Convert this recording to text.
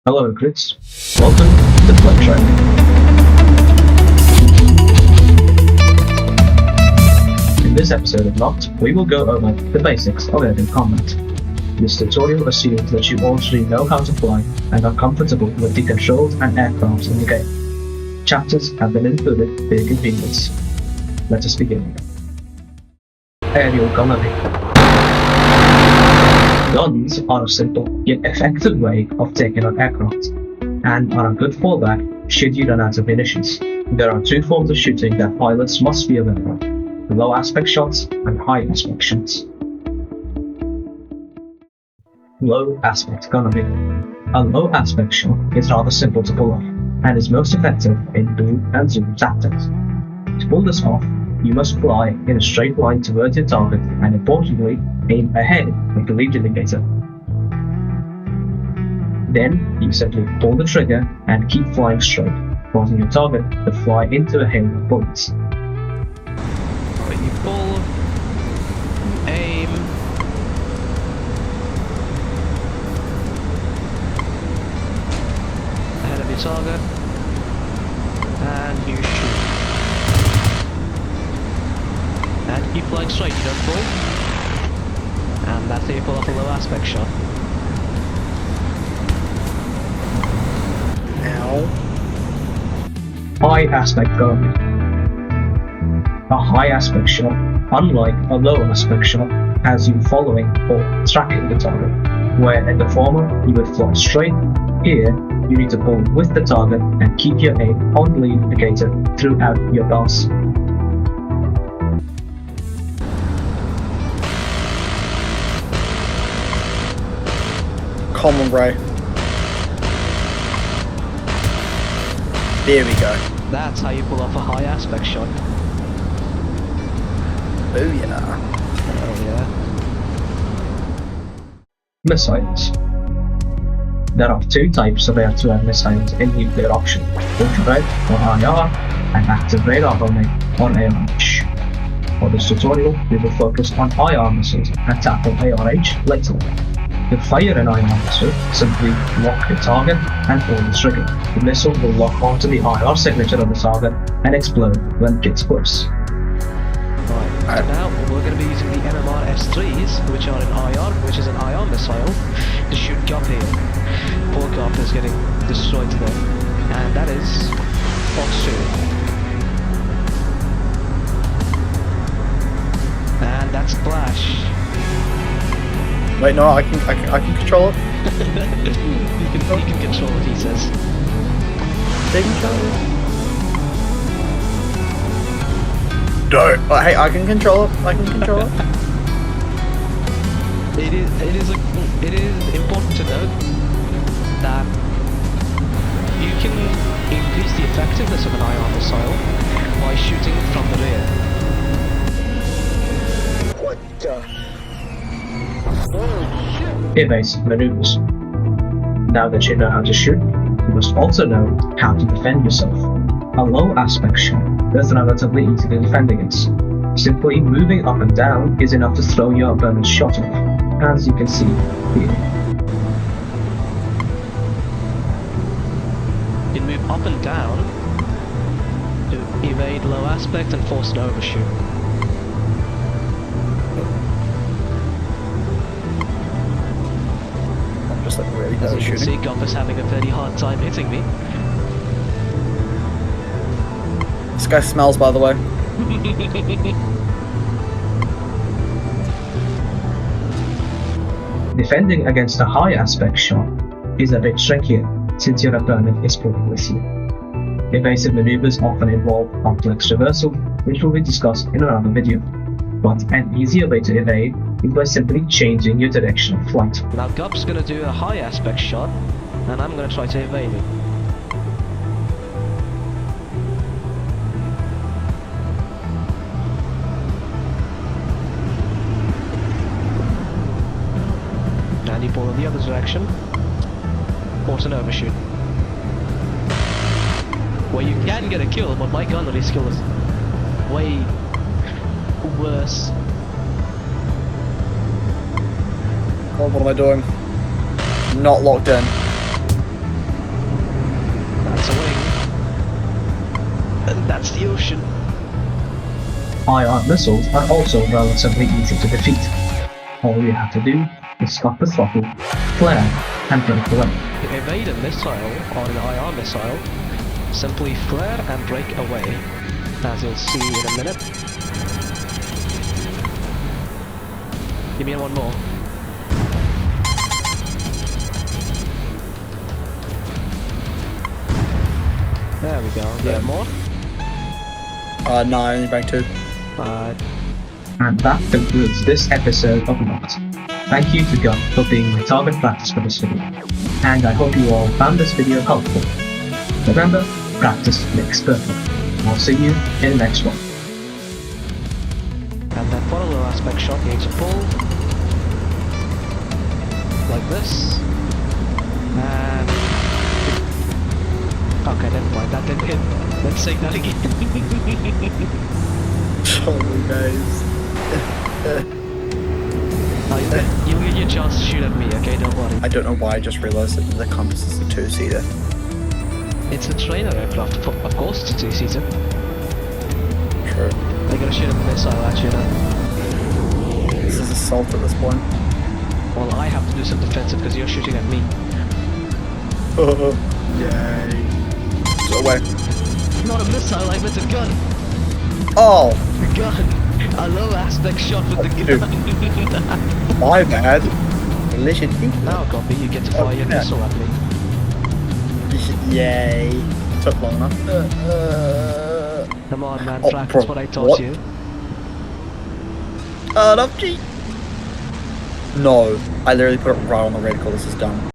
Hello recruits, welcome to Flight Training. In this episode of Not, we will go over the basics of airborne combat. This tutorial assumes that you already know how to fly and are comfortable with the controls and aircraft in the game. Chapters have been included for your convenience. Let us begin. Aerial gunnery. Guns are a simple yet effective way of taking on aircraft, and are a good fallback should you run out of munitions. There are two forms of shooting that pilots must be aware of: low aspect shots and high aspect shots. Low aspect gunnery. A low aspect shot is rather simple to pull off, and is most effective in boom and zoom tactics. To pull this off, you must fly in a straight line towards your target and importantly, aim ahead like a lead indicator. Then, you simply pull the trigger and keep flying straight, causing your target to fly into a hail of bullets. Right, you pull, aim, ahead of your target, and you shoot. And keep flying straight, you don't pull. And that's how you pull off a low aspect shot. Ow. High aspect gunnery. A high aspect shot, unlike a low aspect shot, has you following or tracking the target, where in the former you would fly straight. Here, you need to pull with the target and keep your aim on the lead indicator throughout your pass. Common grey. There we go. That's how you pull off a high aspect shot. Oh yeah. Oh yeah. Missiles. There are two types of air-to-air missiles in nuclear option: infrared or IR, and active radar only or ARH. For this tutorial, we will focus on IR missiles and tackle ARH later. To fire an IR missile, simply lock the target and pull the trigger. The missile will lock onto the IR signature of the target and explode when it gets close. Right, so now we're going to be using the MMR S3s, which are an IR, which is an IR missile, to shoot GOP here. Poor GOP is getting destroyed there. And that is Fox 2. And that's Flash. Wait, no, I can control it. you can control what he says. They control it. Don't. Oh, hey, I can control it. I can control it. It is important to note that you can increase the effectiveness of an IR missile by shooting from the rear. What the? Evasive maneuvers. Now that you know how to shoot, you must also know how to defend yourself. A low aspect shot is relatively easy to defend against. Simply moving up and down is enough to throw your opponent's shot off, as you can see here. You can move up and down to evade low aspect and force an overshoot. Just like really As bad you can see, shooting. GOP is having a very hard time hitting me. This guy smells, by the way. Defending against a high aspect shot is a bit trickier since your opponent is pulling with you. Evasive maneuvers often involve complex reversal, which will be discussed in another video. But an easier way to evade is by simply changing your direction of flight. Now GOP's going to do a high aspect shot, and I'm going to try to evade it. And you pull in the other direction, force an overshoot. Well, you can get a kill, but my gunnery skill is way worse. Oh, what am I doing? Not locked in. That's the ocean. Ion missiles are also relatively easy to defeat. All you have to do is stop the throttle, flare, and break away. To evade a missile or an IR missile, simply flare and break away, as you'll see in a minute. Give me one more. There we go. Yeah, more? No, I only break 2. And that concludes this episode of Locked. Thank you to Gun for being my target practice for this video, and I hope you all found this video helpful. Remember, practice makes perfect. I'll see you in the next one. And then for a little aspect shot, you need to pull like this, and okay, never mind, that didn't hit. Let's take that again. Holy guys. You'll get your chance to shoot at me, okay? Don't worry. I don't know why I just realised that the Compass is a 2-seater. It's a trainer aircraft, of course it's a 2-seater. True. They're gonna shoot a missile at you now. This is assault at this point. Well, I have to do some defensive because you're shooting at me. Yay. So away. Not a missile, I meant a gun! Oh! A gun! A low aspect shot with the gun! My bad. Delicious. Now, copy, you get to fire your missile at me. Yay. Took long enough. Come on, man, Oh, practice bro, what I taught what? you. No, I literally put it right on the reticle. This is dumb.